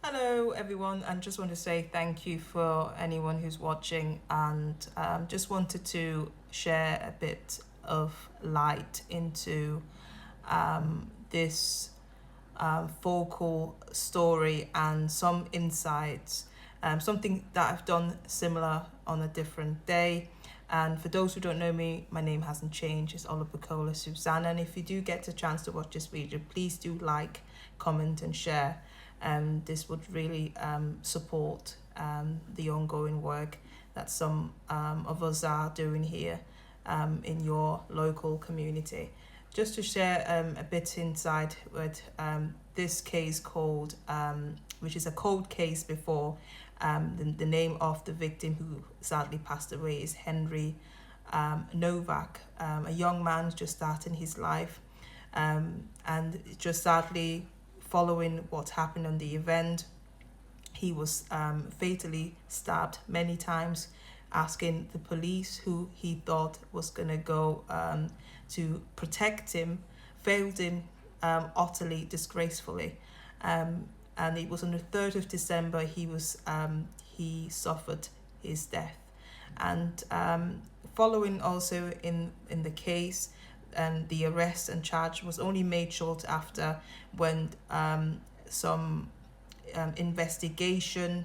Hello, everyone, and just want to say thank you for anyone who's watching, and just wanted to share a bit of light into this focal story and some insights, something that I've done similar on a different day. And for those who don't know me, my name hasn't changed. It's Olubukola Susanna. And if you do get a chance to watch this video, please do like, comment, and share. This would really support the ongoing work that some of us are doing here in your local community. Just to share a bit inside with this case called, which is a cold case before, the name of the victim who sadly passed away is Henry Novak, a young man just starting his life, and just sadly following what happened on the event, he was fatally stabbed many times, asking the police, who he thought was going to go to protect him, failed him utterly, disgracefully. And it was on the 3rd of December he suffered his death. And following also in the case, and the arrest and charge was only made short after, when some investigation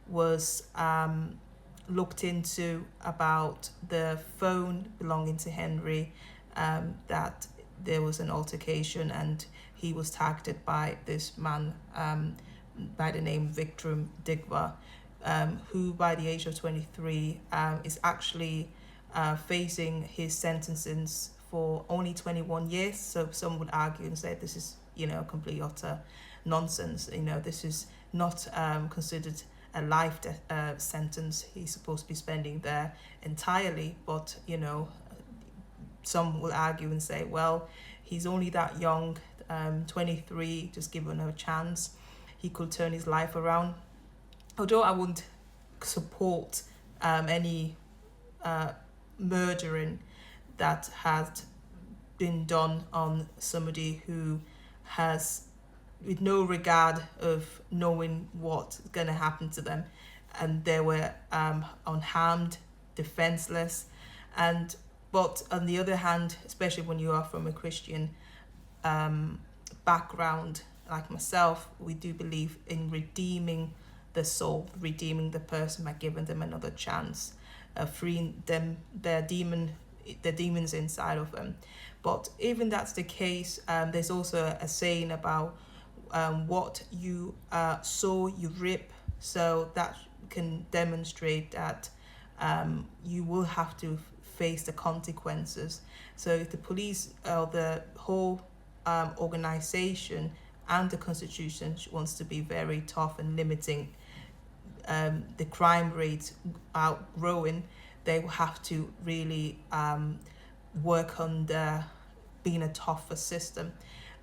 was looked into about the phone belonging to Henry, that there was an altercation and he was targeted by this man by the name Vikram Digwa, who by the age of 23 is actually facing his sentences for only 21 years. So some would argue and say this is, complete utter nonsense. This is not considered a life sentence. He's supposed to be spending there entirely. But, some will argue and say, well, he's only that young, 23, just given a chance, he could turn his life around. Although I wouldn't support any murdering that has been done on somebody who has, with no regard of knowing what's going to happen to them, and they were unharmed, defenseless. But on the other hand, especially when you are from a Christian background like myself, we do believe in redeeming the soul, redeeming the person by giving them another chance, freeing them, the demons inside of them. But even that's the case, there's also a saying about what you sow, you reap. So that can demonstrate that you will have to face the consequences. So if the police or the whole organization and the constitution wants to be very tough and limiting the crime rates outgrowing, they will have to really work on being a tougher system.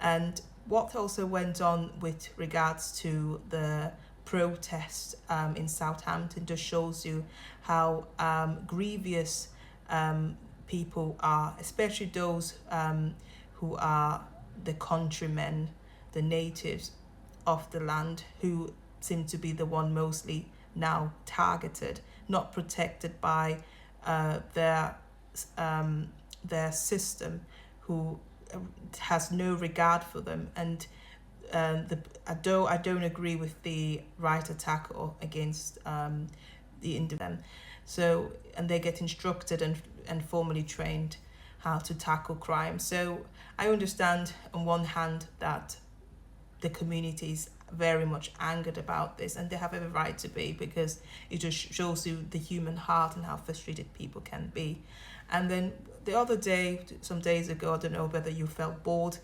And what also went on with regards to the protest in Southampton just shows you how grievous people are, especially those who are the countrymen, the natives of the land, who seem to be the one mostly now targeted, not protected by their system, who has no regard for them. And I don't agree with the right attack or against the individual. So, and they get instructed and formally trained how to tackle crime. So I understand on one hand that the community is very much angered about this, and they have every right to be, because it just shows you the human heart and how frustrated people can be. And then the other day, some days ago, I don't know whether you felt bored,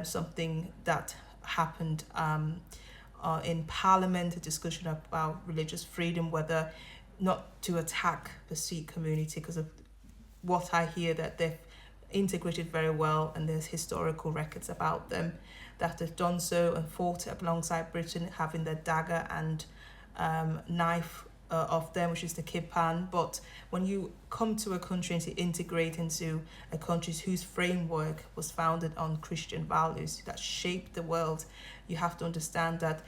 something that happened in Parliament, a discussion about religious freedom, whether not to attack the Sikh community, because of what I hear, that they've integrated very well and there's historical records about them, that they've done so and fought alongside Britain, having their dagger and knife of them, which is the Kipan. But when you come to a country and to integrate into a country whose framework was founded on Christian values that shaped the world, you have to understand that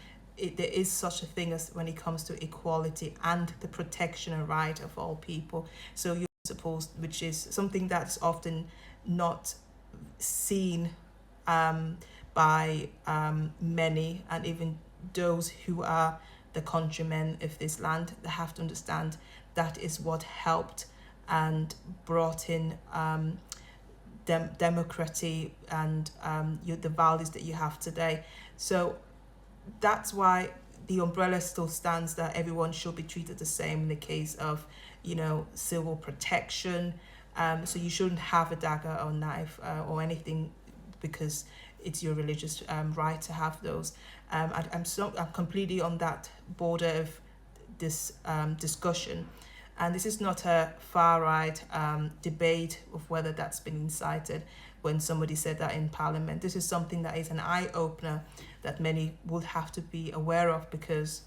there is such a thing as when it comes to equality and the protection and right of all people. So you're supposed, which is something that's often not seen by many, and even those who are the countrymen of this land, they have to understand that is what helped and brought in democracy and the values that you have today. So that's why the umbrella still stands, that everyone should be treated the same in the case of, civil protection. So you shouldn't have a dagger or knife or anything because it's your religious right to have those. I'm completely on that border of this discussion. And this is not a far right debate of whether that's been incited when somebody said that in Parliament. This is something that is an eye-opener that many would have to be aware of, because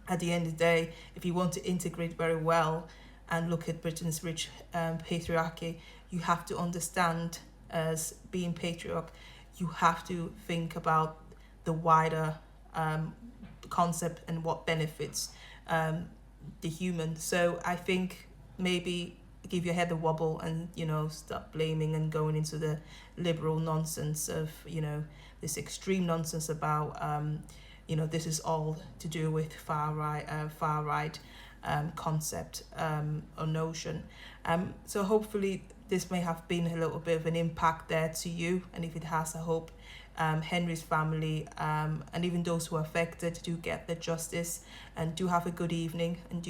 at the end of the day, if you want to integrate very well and look at Britain's rich patriarchy, you have to understand, as being patriarch, you have to think about the wider concept and what benefits the human. So I think maybe give your head a wobble and stop blaming and going into the liberal nonsense of this extreme nonsense about this is all to do with far right concept or notion. So hopefully this may have been a little bit of an impact there to you, and if it has, I hope Henry's family and even those who are affected do get the justice, and do have a good evening, and do